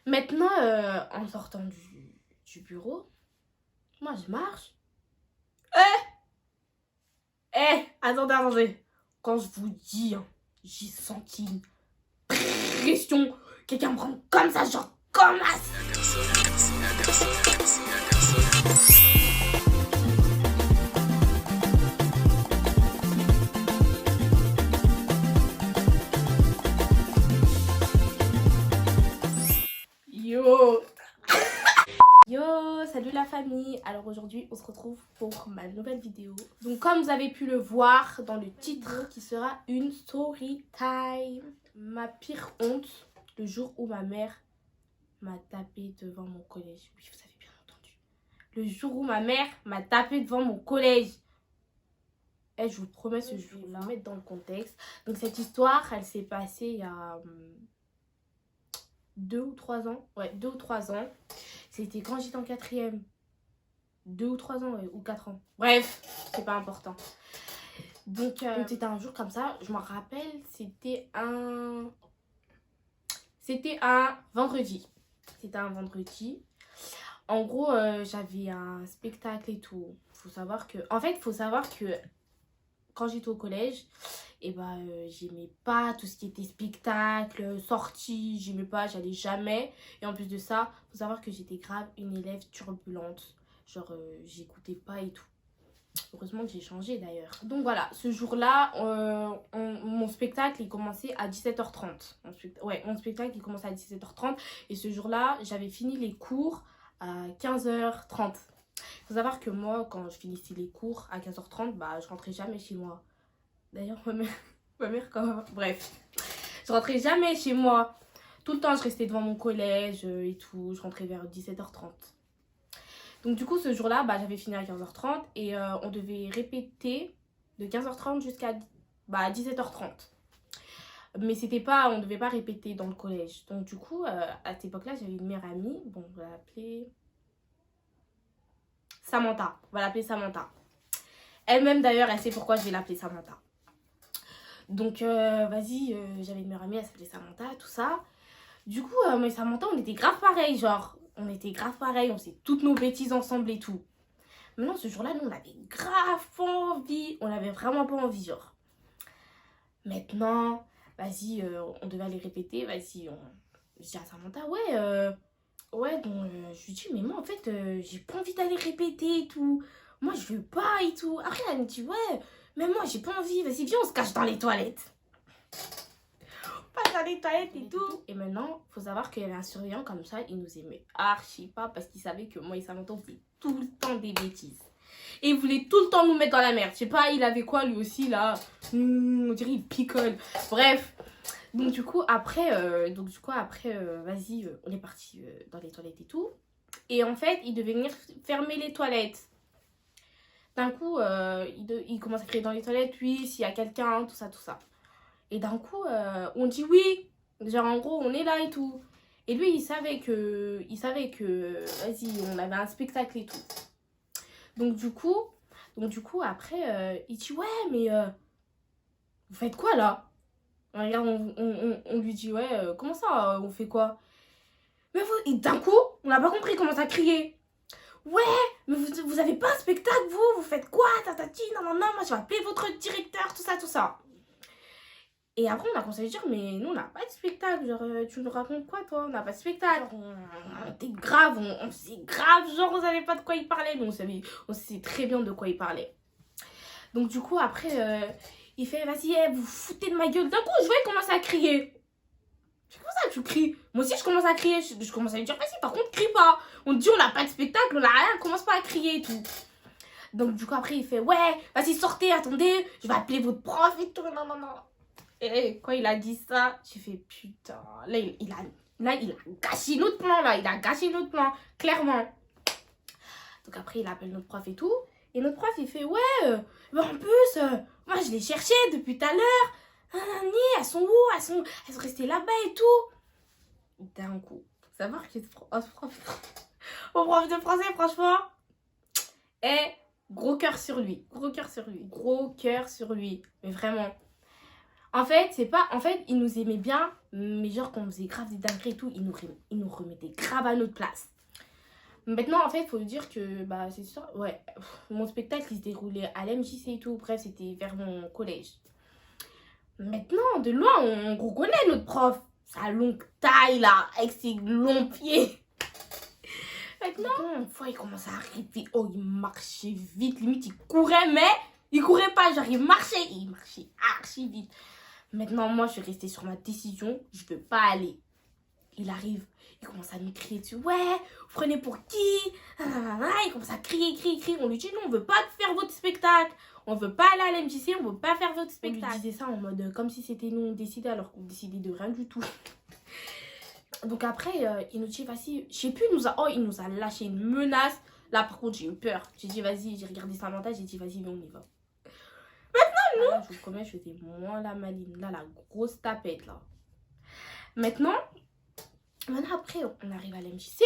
Maintenant, en sortant du bureau, moi je marche. Attendez. Quand je vous dis, hein, j'ai senti une pression. Quelqu'un me prend comme ça, genre comme ça. Yo Yo, salut la famille. Alors aujourd'hui, on se retrouve pour ma nouvelle vidéo. Donc comme vous avez pu le voir dans le titre, qui sera une story time. Ma pire honte, le jour où ma mère m'a tapé devant mon collège. Oui, vous avez bien entendu. Le jour où ma mère m'a tapé devant mon collège. Et je vous promets, ce jour-là, mettre dans le contexte. Donc cette histoire, elle s'est passée il y a 2 ou 3 ans. Ouais, 2 ou 3 ans. C'était quand j'étais en 4e. 2 ou 3 ans, ouais, ou 4 ans. Bref, c'est pas important. Donc, c'était un jour comme ça, je m'en rappelle, c'était un vendredi. C'était un vendredi. En gros, j'avais un spectacle et tout. Faut savoir que quand j'étais au collège, j'aimais pas tout ce qui était spectacle, sortie, j'aimais pas, j'allais jamais. Et en plus de ça, faut savoir que j'étais grave une élève turbulente. Genre, j'écoutais pas et tout. Heureusement que j'ai changé d'ailleurs. Donc voilà, ce jour-là, mon spectacle, il commençait à 17h30. Mon spectacle, il commençait à 17h30. Et ce jour-là, j'avais fini les cours à 15h30. Il faut savoir que moi, quand je finissais les cours à 15h30, je rentrais jamais chez moi. D'ailleurs, ma mère bref. Je rentrais jamais chez moi. Tout le temps, je restais devant mon collège et tout. Je rentrais vers 17h30. Donc du coup, ce jour-là, j'avais fini à 15h30 et on devait répéter de 15h30 jusqu'à 17h30. Mais on devait pas répéter dans le collège. Donc du coup, à cette époque-là, j'avais une meilleure amie. Bon, on va l'appeler Samantha. On va l'appeler Samantha. Elle-même d'ailleurs, elle sait pourquoi je vais l'appeler Samantha. Donc j'avais une meilleure amie, elle s'appelait Samantha, tout ça. Du coup, moi et Samantha, on était grave pareil, genre. On était grave pareil, on faisait toutes nos bêtises ensemble et tout. Maintenant, ce jour-là, nous, on avait grave pas envie. On avait vraiment pas envie, genre. Maintenant, on devait aller répéter. Je dis à Samantha, donc je lui dis, mais moi, en fait, j'ai pas envie d'aller répéter et tout. Moi, je veux pas et tout. Après, elle me dit, ouais, mais moi, j'ai pas envie. Vas-y, viens, on se cache dans les toilettes. Pas dans les toilettes et tout. Et maintenant, faut savoir qu'il y avait un surveillant comme ça, il nous aimait archi pas parce qu'il savait que moi et Samantha, on faisait tout le temps des bêtises. Et il voulait tout le temps nous mettre dans la merde. Je sais pas, il avait quoi lui aussi là. On dirait il picole. Bref. Donc du coup après, on est parti dans les toilettes et tout. Et en fait, il devait venir fermer les toilettes. D'un coup, il commence à crier dans les toilettes, oui, s'il y a quelqu'un, tout ça. Et d'un coup, on dit oui. Genre en gros, on est là et tout. Et lui, il savait que, on avait un spectacle et tout. Donc du coup après, il dit ouais, mais vous faites quoi là? Regarde, on lui dit ouais, comment ça, on fait quoi? Mais et d'un coup, on n'a pas compris, il commence à crier. Ouais, mais vous avez pas un spectacle, vous faites quoi? Tatati, non, moi je vais appeler votre directeur, tout ça. Et après, on a commencé à lui dire, mais nous, on n'a pas de spectacle. Genre, tu nous racontes quoi, toi? On n'a pas de spectacle. On était grave, on sait grave, genre, on savait pas de quoi il parlait. Mais on sait très bien de quoi il parlait. Donc, du coup, après, il fait, vas-y, vous foutez de ma gueule. D'un coup, je vois, il commence à crier. C'est comment ça, tu cries? Moi aussi, je commence à crier. Je commence à lui dire, vas-y, par contre, crie pas. On dit, on n'a pas de spectacle, on n'a rien, commence pas à crier et tout. Donc, du coup, après, il fait, ouais, vas-y, sortez, attendez, je vais appeler votre prof et tout. Non. Et quand il a dit ça, j'ai fait putain. Là, il a gâché notre plan, là. Il a gâché notre plan, clairement. Donc après, il appelle notre prof et tout. Et notre prof, il fait, ouais, en plus, moi, je l'ai cherché depuis tout à l'heure. Elles sont où? Elles sont restées là-bas et tout. D'un coup, faut savoir que mon prof de français, franchement, gros cœur sur lui. Mais vraiment. En fait, c'est pas... En fait, ils nous aimaient bien, mais genre, quand on faisait grave des dingueries et tout, ils nous remettaient grave à notre place. Maintenant, en fait, il faut dire que, bah, c'est ça, ouais, mon spectacle, il se déroulait à l'MJC et tout. Bref, c'était vers mon collège. Maintenant, de loin, on reconnaît notre prof. Sa longue taille, là, avec ses longs pieds. Maintenant, une fois, il commence à arriver. Oh, il marchait vite. Limite, il courait, mais il courait pas. Genre, il marchait archi vite. Maintenant, moi, je suis restée sur ma décision. Je veux pas aller. Il arrive. Il commence à nous crier dessus. Ouais, vous prenez pour qui? Il commence à crier. On lui dit non, on veut pas faire votre spectacle. On veut pas aller à l'MJC, on veut pas faire votre spectacle. On lui disait ça en mode comme si c'était nous on décidait alors qu'on décidait de rien du tout. Donc après, il nous dit vas-y, je sais plus, il nous a lâché une menace. Là par contre j'ai eu peur. J'ai dit vas-y, j'ai regardé sa mental, j'ai dit vas-y, viens, on y va. Maintenant, nous, je vous promets, je faisais moins la maline. Là, la grosse tapette là. Maintenant après, on arrive à l'MJC.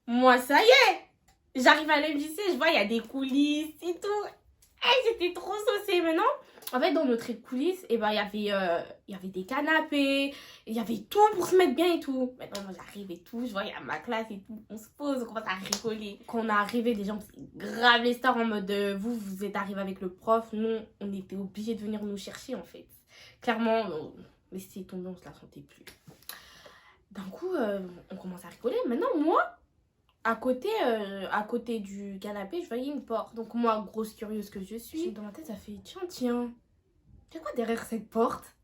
Moi, ça y est, j'arrive à l'MJC, je vois, il y a des coulisses et tout. J'étais trop saucée maintenant. En fait, dans notre coulisses, il y avait des canapés, il y avait tout pour se mettre bien et tout. Maintenant, moi, j'arrive et tout, je vois, il y a ma classe et tout. On se pose, on commence à rigoler. Quand on est arrivé, les gens, c'est grave les stars en mode vous êtes arrivé avec le prof. Nous, on était obligés de venir nous chercher en fait. Clairement, laissez tomber, on se la sentait plus. D'un coup, on commence à rigoler. Maintenant, moi, à côté du canapé, je voyais une porte. Donc moi, grosse curieuse que je suis, dans ma tête, ça fait tiens, il y a quoi derrière cette porte?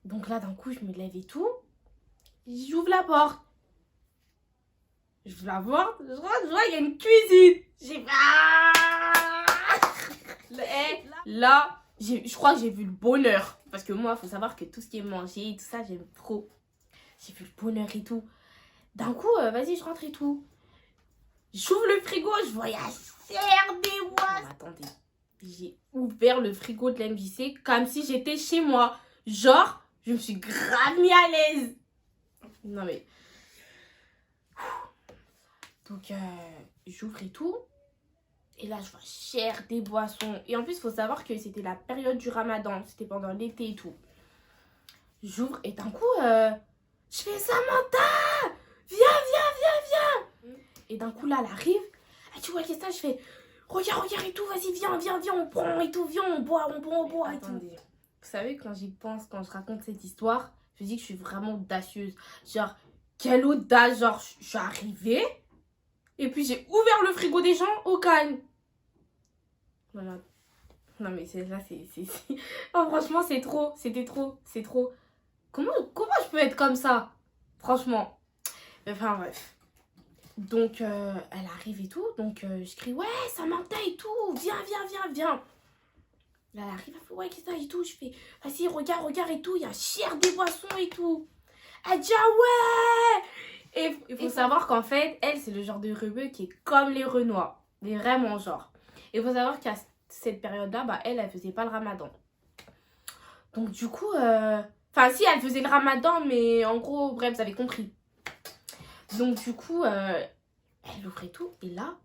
Donc là, d'un coup, je me lève et tout. J'ouvre la porte. Je la vois, je vois, il y a une cuisine. J'ai là, je crois que j'ai vu le bonheur. Parce que moi, il faut savoir que tout ce qui est manger et tout ça, j'aime trop. J'ai vu le bonheur et tout. D'un coup, vas-y, je rentre et tout. J'ouvre le frigo, je vois, il y a serre des boissons. Attendez, j'ai ouvert le frigo de l'MJC comme si j'étais chez moi. Genre, je me suis grave mis à l'aise. Non mais... Donc, j'ouvre et tout. Et là, je vois chair des boissons. Et en plus, il faut savoir que c'était la période du ramadan. C'était pendant l'été et tout. J'ouvre et d'un coup, je fais Samantha, viens. Et d'un coup, là, elle arrive. Elle dit, ouais, qu'est-ce que ça? Je fais, regarde et tout, vas-y, viens, on prend et tout, viens, on boit et tout. Vous savez, quand j'y pense, quand je raconte cette histoire, je dis que je suis vraiment audacieuse. Genre, quelle audace, genre, je suis arrivée. Et puis, j'ai ouvert le frigo des gens au calme. Voilà. Non, mais là, c'est... Oh, franchement, c'était trop. Comment je peux être comme ça? Franchement. Enfin, bref. Donc, elle arrive et tout. Donc, je crie, ouais, Samantha et tout. Viens. Là, elle arrive, elle fait, ouais, qu'est-ce que ça et tout. Je fais, vas-y, regarde et tout. Il y a chair des boissons et tout. Elle dit, ah ouais. Et il faut savoir qu'en fait, elle, c'est le genre de rebeu qui est comme les Renois. Mais vraiment, genre. Et il faut savoir qu'à cette période-là, bah, elle faisait pas le ramadan. Donc, du coup, enfin, si, elle faisait le ramadan, mais en gros, bref, vous avez compris. Donc, du coup, elle ouvrait tout. Et là,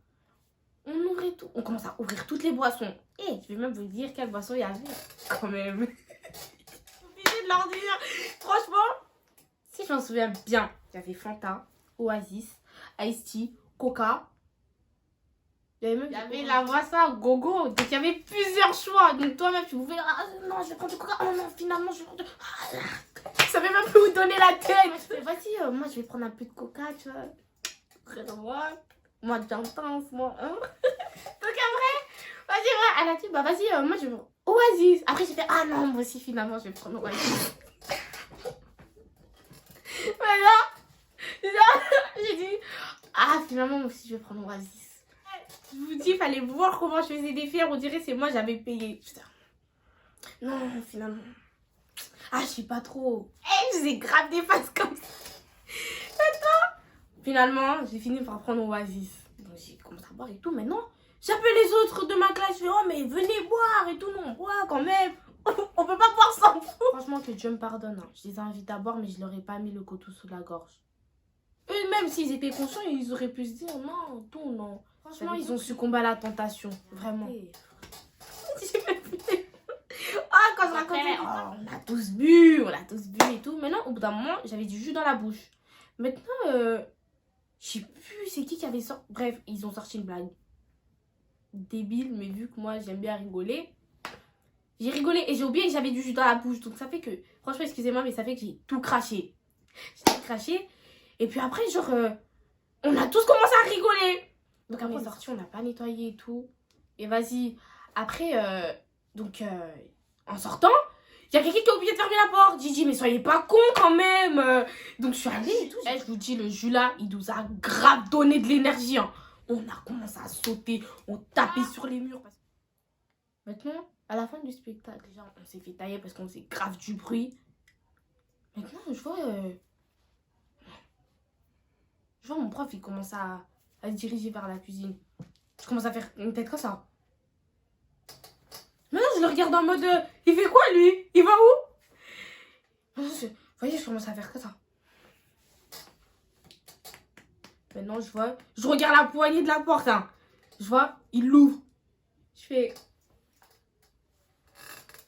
on ouvrait tout. On commence à ouvrir toutes les boissons. Et je vais même vous dire quelle boisson il y avait. Quand même. Obligée de leur dire. Franchement, si je m'en souviens bien, il y avait Fanta, Oasis, Ice Tea, Coca. Il y avait la boisson gogo. Donc, il y avait plusieurs choix. Donc, toi-même, tu pouvais... Ah, non, je vais prendre du Coca. Oh non, finalement, je vais prendre du... Je savais même plus où donner la tête. Vas-y, moi, je vais prendre un peu de Coca, tu vois. Moi, d'intense, moi. Hein. Donc, après, vas-y, elle a dit, bah, vas-y, moi, je vais prendre Oasis. Après, j'ai fait, ah non, moi aussi, finalement, je vais prendre Oasis. Voilà. J'ai dit, ah, finalement, moi aussi, je vais prendre Oasis. Je vous dis, il fallait voir comment je faisais des fiers. On dirait c'est moi, j'avais payé. Putain. Non, finalement. Ah, je suis pas trop. Je faisais grave des faces comme ça. Maintenant, finalement, j'ai fini par prendre Oasis. Donc, j'ai commencé à boire et tout. Maintenant, j'appelle les autres de ma classe. Je fais, oh, mais venez boire et tout. Non, on boit quand même. On peut pas boire sans vous. Franchement, que Dieu me pardonne. Hein. Je les invite à boire, mais je leur ai pas mis le couteau sous la gorge. Eux, même s'ils étaient conscients, ils auraient pu se dire, non, tout, non. Franchement, ils ont succombé à la tentation. Vraiment. Ah, quand se raconter. On a tous bu, et tout. Maintenant, au bout d'un moment, j'avais du jus dans la bouche. Maintenant, je sais plus c'est qui avait sorti. Bref, ils ont sorti une blague débile, mais vu que moi, j'aime bien rigoler, j'ai rigolé et j'ai oublié que j'avais du jus dans la bouche. Donc ça fait que, franchement, excusez-moi, mais ça fait que j'ai tout craché. J'ai tout craché. Et puis après, genre, on a tous commencé à rigoler. Donc après, on est sorti, on n'a pas nettoyé et tout. Et vas-y. Après, en sortant, il y a quelqu'un qui a oublié de fermer la porte. J'ai dit, mais soyez pas cons quand même. Donc je suis allée et tout. Je vous dis, le jus là, il nous a grave donné de l'énergie. Hein. On a commencé à sauter, on tapait sur les murs. Maintenant, à la fin du spectacle, déjà, on s'est fait tailler parce qu'on faisait grave du bruit. Maintenant, je vois mon prof, il commence à se diriger vers la cuisine. Je commence à faire une tête comme ça. Maintenant, je le regarde en mode, il fait quoi lui? Il va où? Vous voyez, je commence à faire que ça. Maintenant, je regarde la poignée de la porte. Hein. Je vois, il l'ouvre. Je fais...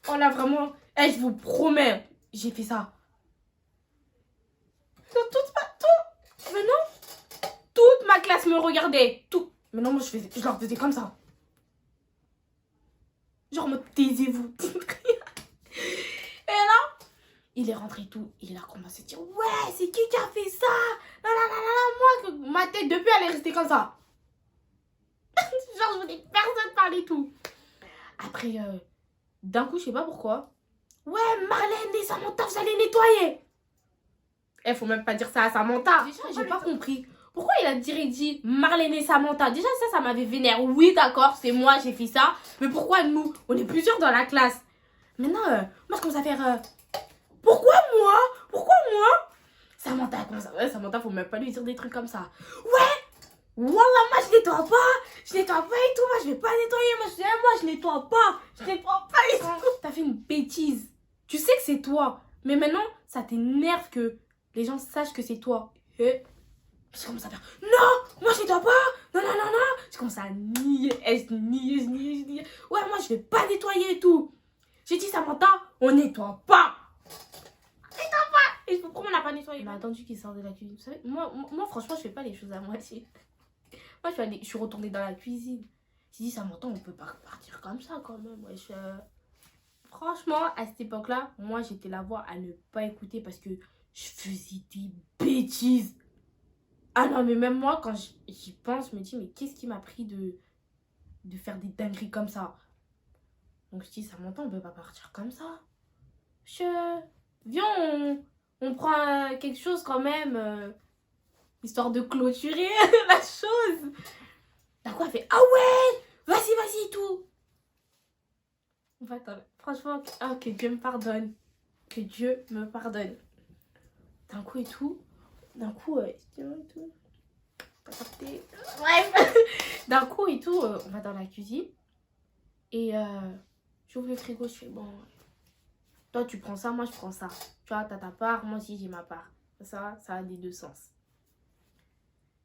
Oh là, vraiment, je vous promets, j'ai fait ça. Maintenant, toute ma classe me regardait. Tout. Maintenant, moi, je leur faisais comme ça. Genre, me taisez-vous. Et là, il est rentré et tout. Il a commencé à dire, ouais, c'est qui a fait ça? Non, non, non, non, moi, ma tête, depuis, elle est restée comme ça. Genre, je voulais personne parler tout. Après, d'un coup, je sais pas pourquoi. Ouais, Marlène et Samantha, vous allez nettoyer. Faut même pas dire ça à Samantha. Déjà, j'ai pas compris. Pourquoi il a dit Marlène et Samantha? Déjà, ça m'avait vénère. Oui, d'accord, c'est moi, j'ai fait ça. Mais pourquoi nous? On est plusieurs dans la classe. Maintenant, moi, je commence à faire... Pourquoi moi? Pourquoi moi? Samantha, comment ça? Ouais, Samantha, faut même pas lui dire des trucs comme ça. Ouais! Wallah, moi, je nettoie pas. Je nettoie pas et tout. Moi, je vais pas nettoyer. Moi, je nettoie pas. Je nettoie pas et tout. T'as fait une bêtise. Tu sais que c'est toi. Mais maintenant, ça t'énerve que les gens sachent que c'est toi. Et je commence à faire non, moi je nettoie pas. Non, non, non, non. Je commence à nier. Je nier. Ouais, moi, je vais pas nettoyer et tout. J'ai dit, Samantha, on nettoie pas. Et pourquoi on n'a pas nettoyé? On a attendu qu'il sorte de la cuisine. Vous savez, moi, franchement, je fais pas les choses à moitié. Moi, je suis retournée dans la cuisine. J'ai dit, Samantha, on peut pas partir comme ça quand même. Ouais, franchement, à cette époque-là, moi, j'étais la voix à ne pas écouter parce que je faisais des bêtises. Ah non, mais même moi, quand j'y pense, je me dis, mais qu'est-ce qui m'a pris de faire des dingueries comme ça? Donc, je dis, Samantha, on peut pas partir comme ça. Viens, on prend quelque chose quand même, histoire de clôturer la chose. D'un coup, elle fait, ah ouais, vas-y et tout. Attends, franchement, que Dieu me pardonne. Que Dieu me pardonne. D'un coup et tout. Bref. D'un coup et tout, on va dans la cuisine. Et j'ouvre le frigo, je fais, bon... Toi, tu prends ça, moi, je prends ça. Tu vois, t'as ta part, moi aussi, j'ai ma part. Ça a des deux sens.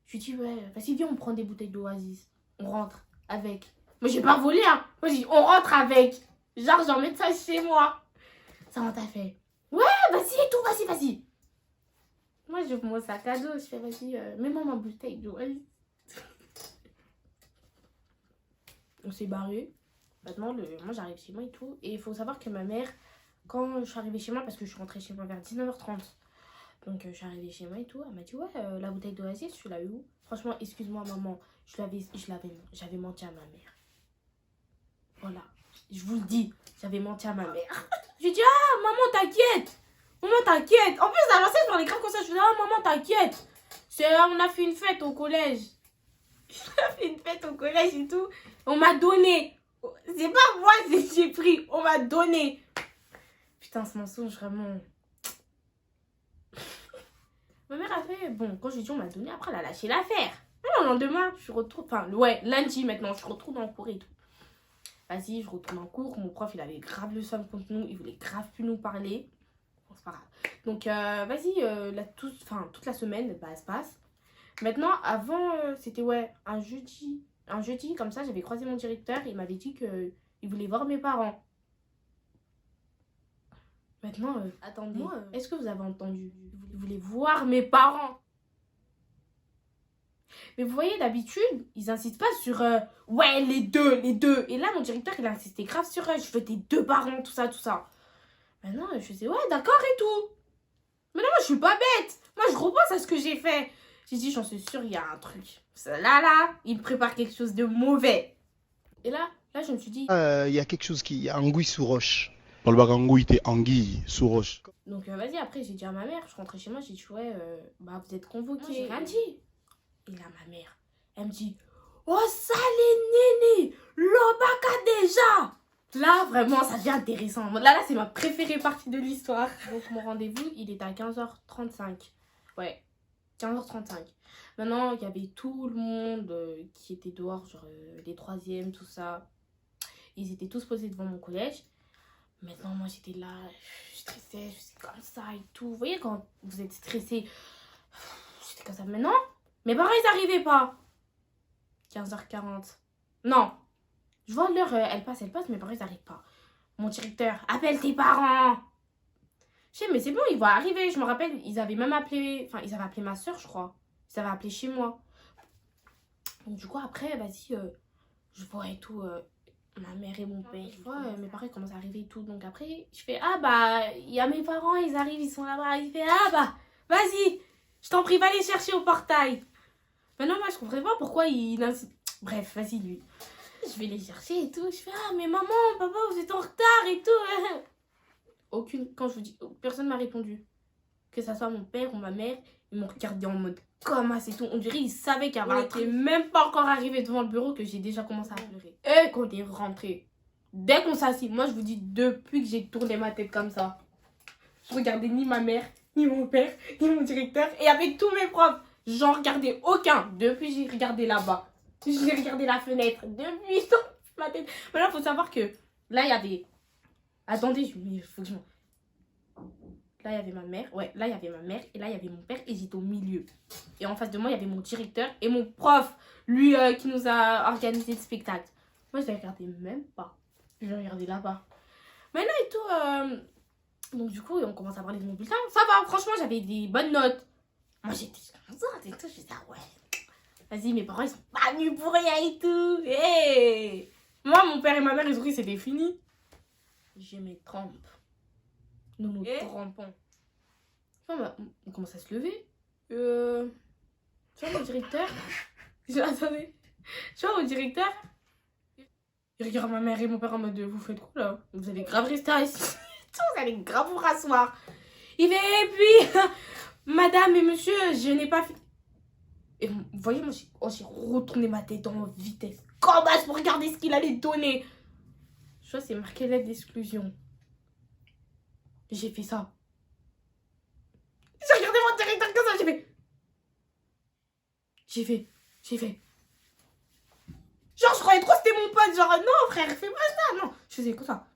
Je lui dis, ouais, vas-y, viens, on prend des bouteilles d'Oasis. On rentre avec. Moi, j'ai pas volé, hein. Moi, j'ai dit, on rentre avec. Genre, j'en mets ça chez moi. Ça m'a fait, ouais, vas-y et tout, vas-y. Moi, j'ouvre mon sac à dos. Je fais, vas-y, mets-moi ma bouteille d'Oasis. On s'est barré. Maintenant, moi, j'arrive chez moi et tout. Et il faut savoir que ma mère... Quand je suis arrivée chez moi, parce que je suis rentrée chez moi vers 19h30. Donc je suis arrivée chez moi et tout. Elle m'a dit, ouais, la bouteille d'Oasis, tu l'as eu où? Franchement, excuse-moi maman, j'avais menti à ma mère. Voilà, je vous le dis, j'avais menti à ma mère. Je lui dis, ah maman t'inquiète. En plus, elle a lancé sur les crânes comme ça. Je lui dis, ah maman t'inquiète. On a fait une fête au collège. Et tout. On m'a donné. C'est pas moi que j'ai pris, on m'a donné. Putain, ce mensonge, vraiment. Ma mère a fait... Bon, quand je lui ai dit, on m'a donné, après, elle a lâché l'affaire. Le lendemain, je retrouve... Enfin, ouais, lundi, maintenant, je retrouve en cours et tout. Vas-y, je retourne en cours. Mon prof, il avait grave le seum contre nous. Il voulait grave plus nous parler. Bon, c'est pas grave. Donc, vas-y, toute la semaine, bah, elle se passe. Maintenant, avant, c'était, ouais, un jeudi. Un jeudi, comme ça, j'avais croisé mon directeur. Il m'avait dit qu'il voulait voir mes parents. Maintenant, attendez, est-ce que vous avez entendu? Vous voulez voir mes parents? Mais vous voyez, d'habitude, ils insistent pas sur ouais, les deux. Et là, mon directeur, il a insisté grave sur je veux tes 2 parents, tout ça. Maintenant, je faisais ouais, d'accord et tout. Mais non, moi, je suis pas bête. Moi, je repense à ce que j'ai fait. J'ai dit, j'en suis sûre, il y a un truc. Là, il me prépare quelque chose de mauvais. Et là, je me suis dit. Il y a quelque chose qui. Anguille sous roche. Dans le bagangouille, t'es anguille sous roche. Donc, vas-y, après, j'ai dit à ma mère, je rentrais chez moi, j'ai dit, ouais, bah, vous êtes convoqués. J'ai rien dit. Et là, ma mère, elle me dit, oh, ça, les nénés, l'obaka déjà. Là, vraiment, ça devient intéressant. Là, c'est ma préférée partie de l'histoire. Donc, mon rendez-vous, il était à 15h35. Ouais, 15h35. Maintenant, il y avait tout le monde qui était dehors, genre les troisièmes, tout ça. Ils étaient tous posés devant mon collège. Maintenant, moi, j'étais là, je stressais, je suis comme ça et tout. Vous voyez, quand vous êtes stressé, j'étais comme ça. Maintenant, mes parents, ils n'arrivaient pas. 15h40. Non. Je vois l'heure, elle passe, mes parents, ils n'arrivent pas. Mon directeur, appelle tes parents. Je sais, mais c'est bon, ils vont arriver. Je me rappelle, ils avaient même appelé, enfin, ils avaient appelé ma soeur, je crois. Ils avaient appelé chez moi. Donc, du coup, après, vas-y, je vois et tout, ma mère et mon père. Je vois, mes parents, ils commencent à arriver et tout. Donc, après, je fais, ah, bah, il y a mes parents, ils arrivent, ils sont là-bas. Il fait, ah, bah, vas-y, je t'en prie, va les chercher au portail. Maintenant, moi, je comprends pas pourquoi il insiste. Bref, vas-y, lui. Je vais les chercher et tout. Je fais, ah, mais maman, papa, vous êtes en retard et tout. Quand je vous dis, personne m'a répondu. Que ça soit mon père ou ma mère, ils m'ont regardé en mode, comment c'est tout. On dirait qu'ils savaient qu'il y avait un truc. Même pas encore arrivé devant le bureau que j'ai déjà commencé à pleurer. Et quand on est rentré, dès qu'on s'assit, moi, je vous dis, depuis que j'ai tourné ma tête comme ça, je regardais ni ma mère, ni mon père, ni mon directeur. Et avec tous mes profs, j'en regardais aucun. Depuis, j'ai regardé là-bas. J'ai regardé la fenêtre. Depuis, ma tête. Maintenant, il faut savoir que là, il y avait... Attendez, il faut que je... Là, il y avait ma mère. Ouais, là, il y avait ma mère. Et là, il y avait mon père. Et j'étais au milieu. Et en face de moi, il y avait mon directeur et mon prof. Lui qui nous a organisé le spectacle. Moi, je ne regardais même pas. Je regardais là-bas. Maintenant et tout... Donc, du coup, on commence à parler de mon bulletin. Ça va, franchement, j'avais des bonnes notes. Moi, j'étais contente et tout. Je disais, ah ouais. Vas-y, mes parents, ils sont pas venus pour rien et tout. Hey, moi, mon père et ma mère, ils ont dit que c'était fini. Je me trompe. Nous nous trompons. Enfin, on commence à se lever. Tu vois, mon directeur. Attendez. Tu vois, mon directeur. Il regarde ma mère et mon père en mode, vous faites quoi là? Vous allez grave rester ici. Vous allez grave vous rasseoir. Il fait, et puis, madame et monsieur, je n'ai pas fait. Et vous voyez, moi, j'ai retourné ma tête en vitesse. Comme ça pour regarder ce qu'il allait donner. Je vois, c'est marqué lettre d'exclusion. J'ai fait ça. J'ai regardé mon directeur comme ça, j'ai fait. Genre, je croyais trop que c'était mon pote. Genre, non, frère, fais pas ça. Non, je faisais comme ça.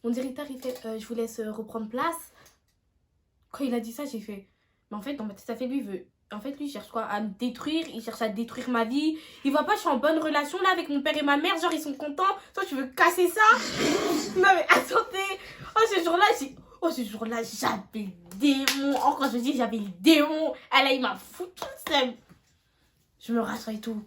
Mon directeur, il fait, je vous laisse reprendre place. Quand il a dit ça, j'ai fait... Mais en fait, dans ma tête, ça fait lui, il veut... En fait, lui, il cherche quoi? À me détruire. Il cherche à détruire ma vie. Il voit pas, je suis en bonne relation là avec mon père et ma mère. Genre, ils sont contents. Toi, tu veux casser ça? Non, mais attendez. Ce jour-là, j'avais le démon. Encore, je dis, j'avais le démon. Ah là, il m'a foutu le seum. Je me rassois et tout.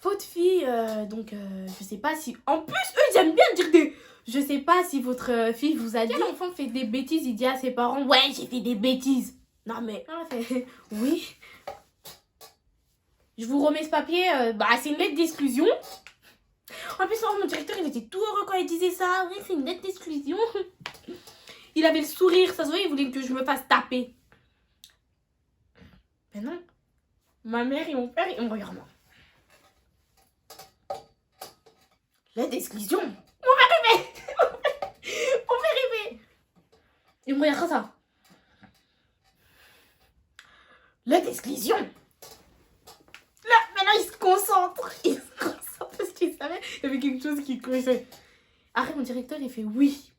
Votre fille, donc, je sais pas si... En plus, eux, ils aiment bien dire des... Je sais pas si votre fille vous a dit... Quel enfant fait des bêtises, il dit à ses parents, ouais, j'ai fait des bêtises. Non, mais... Oui. Je vous remets ce papier. C'est une lettre d'exclusion. En plus, mon directeur, il était tout heureux quand il disait ça. Oui, c'est une lettre d'exclusion. Il avait le sourire. Ça se voyait, il voulait que je me fasse taper. Mais non. Ma mère et mon père, ils me regardent. Lettre d'exclusion. Mon père rêvait. Mon père rêvait. Il me regarde comme ça. Lettre d'exclusion. Là, maintenant, il se concentre. Parce qu'il savait qu'il y avait quelque chose qui clochait. Après, mon directeur, il fait oui.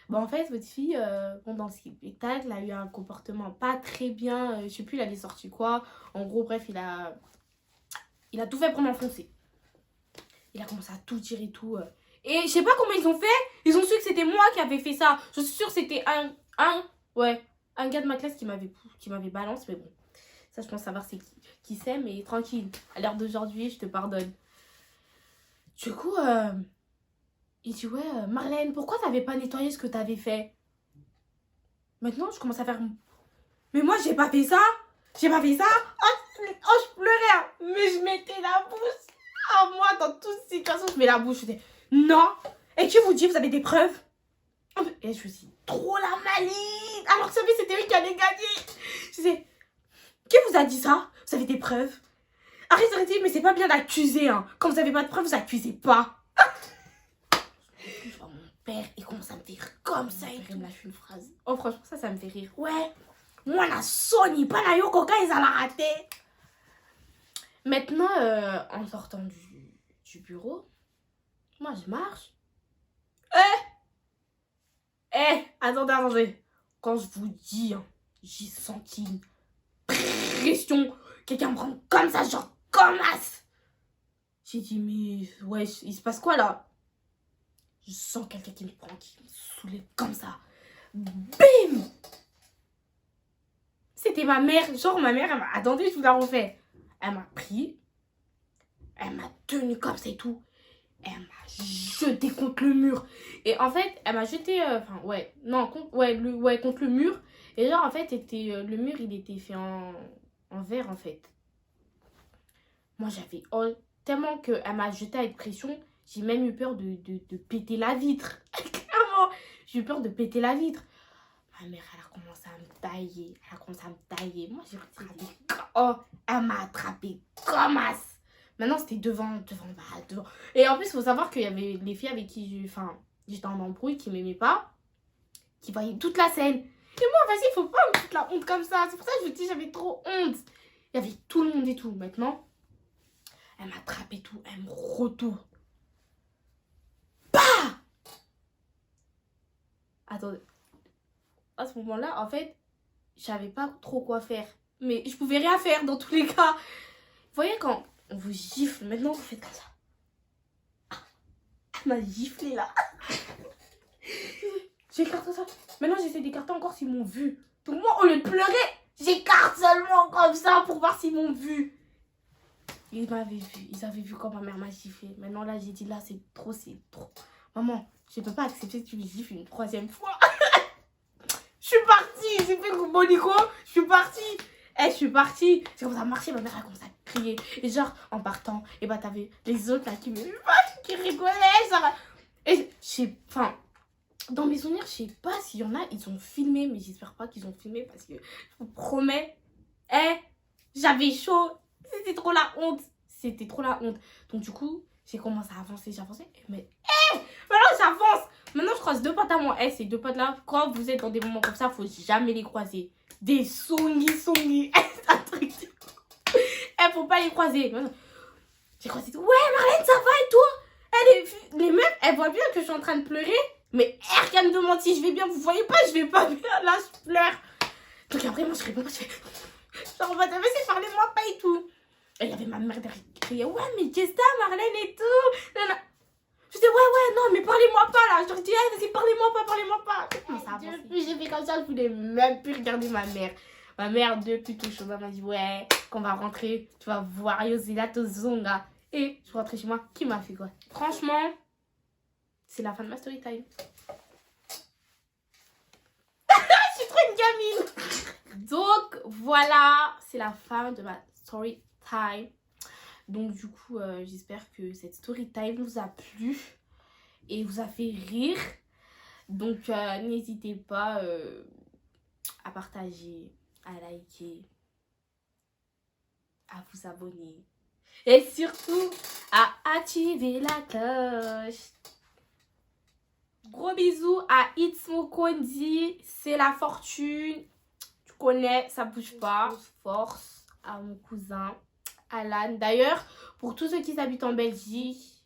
Bon, en fait, votre fille, pendant le spectacle, a eu un comportement pas très bien. Je sais plus, il avait sorti quoi. En gros, bref, il a tout fait pour m'enfoncer. Il a commencé à tout tirer et tout. Et je sais pas comment ils ont fait, Ils ont su que c'était moi qui avais fait ça. Je suis sûre que c'était un gars de ma classe qui m'avait balance, mais bon. Ça, je pense savoir c'est qui c'est, mais tranquille. À l'heure d'aujourd'hui, je te pardonne. Du coup, il dit, ouais, Marlène, pourquoi t'avais pas nettoyé ce que t'avais fait? Maintenant, je commence à faire... Mais moi, j'ai pas fait ça. J'ai pas fait ça. Oh, je pleurais. Hein. Mais je mettais la bouche. Ah, moi, dans toutes ces situations, je mets la bouche. Je dis, non. Et qui vous dit, vous avez des preuves? Et je me suis dit, trop la maligne. Alors que ça fait, c'était lui qui allait gagner. Je disais, qui vous a dit ça? Vous avez des preuves? Arrêtez, mais c'est pas bien d'accuser. Hein. Quand vous avez pas de preuves, vous accusez pas. Je vois mon père, il commence à me faire comme ça. Il me lâche une phrase. Oh, franchement, ça me fait rire. Ouais. Moi, la Sony, pas la Yoko, quand ils allaient rater. Maintenant, en sortant du bureau, moi, je marche. Attendez. Quand je vous dis, hein, j'ai senti une pression. Quelqu'un me prend comme ça, genre comme as. J'ai dit, mais ouais, il se passe quoi là? Je sens quelqu'un qui me prend, qui me soulève comme ça. Bim! C'était ma mère. Genre, ma mère, elle m'a... Attendez, je vous la refais. Elle m'a pris. Elle m'a tenu comme ça et tout. Elle m'a jeté contre le mur. Et en fait, elle m'a jeté... contre le mur. Et genre, en fait, le mur, il était fait en verre, en fait. Moi, j'avais... tellement qu'elle m'a jeté avec pression, j'ai même eu peur de péter la vitre. Clairement, j'ai eu peur de péter la vitre. Ma mère, elle a commencé à me tailler. Moi, j'ai rattrapé. Oh, elle m'a attrapé comme as. Maintenant, c'était devant. Et en plus, il faut savoir qu'il y avait les filles avec qui j'étais en embrouille, qui m'aimaient pas, qui voyaient toute la scène. Et moi, vas-y, faut pas me foutre la honte comme ça. C'est pour ça que je vous dis, j'avais trop honte. Il y avait tout le monde et tout. Maintenant, elle m'attrape et tout. Elle me retourne. Bah! Attendez. À ce moment-là, en fait, je savais pas trop quoi faire. Mais je pouvais rien faire dans tous les cas. Vous voyez, quand on vous gifle, maintenant vous faites comme ça. Ah, elle m'a giflé là. J'écarte ça. Maintenant j'essaie d'écarter encore s'ils m'ont vu. Donc moi, au lieu de pleurer, j'écarte seulement comme ça pour voir s'ils m'ont vu. Ils m'avaient vu. Ils avaient vu quand ma mère m'a giflé. Maintenant là, j'ai dit là, c'est trop. Maman, je peux pas accepter que tu me gifles une troisième fois. Je suis partie. J'ai fait le bonico. Je suis partie. Je suis partie. C'est comme ça marché. Ma mère a commencé à crier. Et genre, en partant, et bah t'avais les autres là qui rigolaient. Genre. Et dans mes souvenirs, je sais pas s'il y en a, ils ont filmé. Mais j'espère pas qu'ils ont filmé parce que je vous promets, j'avais chaud. C'était trop la honte. Donc du coup, j'ai commencé à avancer. Mais maintenant j'avance. Maintenant je croise deux potes à moi. Ces deux potes là, quand vous êtes dans des moments comme ça, faut jamais les croiser. Des songi. C'est un truc. Faut pas les croiser. J'ai croisé tout. Ouais Marlène, ça va et toi? Les meufs, elles voient bien que je suis en train de pleurer. Mais elle me demande si je vais bien. Vous voyez pas, je vais pas bien. Là je pleure. Donc après moi je réponds. Je fais genre vas-y, parlez-moi pas et tout. Et il y avait ma mère derrière qui criait, ouais, mais qu'est-ce que t'as, Marlène et tout? Je dis, ouais, non, mais parlez-moi pas là. Je leur dis, vas-y, parlez-moi pas. Depuis, j'ai fait comme ça, je voulais même plus regarder ma mère. Ma mère, depuis tout chaud, elle m'a dit, ouais, qu'on va rentrer, tu vas voir Yosila Tozonga. Et je suis rentrée chez moi, qui m'a fait quoi? Franchement, c'est la fin de ma story time. Je suis trop une gamine. Donc, voilà, c'est la fin de ma story time. Donc du coup j'espère que cette story time vous a plu et vous a fait rire. Donc n'hésitez pas à partager, à liker, à vous abonner et surtout à activer la cloche. Gros bisous à Itzmo Kondi, c'est la fortune. Tu connais, ça bouge pas. Force à mon cousin Alan. D'ailleurs, pour tous ceux qui habitent en Belgique,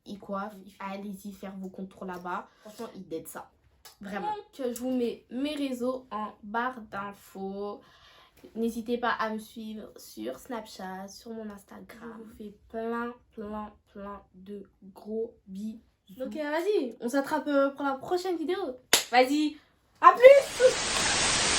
ils coiffent. Allez-y faire vos contours là-bas. Franchement, ils dead ça. Vraiment. Donc, je vous mets mes réseaux en barre d'infos. N'hésitez pas à me suivre sur Snapchat, sur mon Instagram. Je vous fais plein de gros bisous. Donc vas-y, on s'attrape pour la prochaine vidéo. Vas-y, à plus.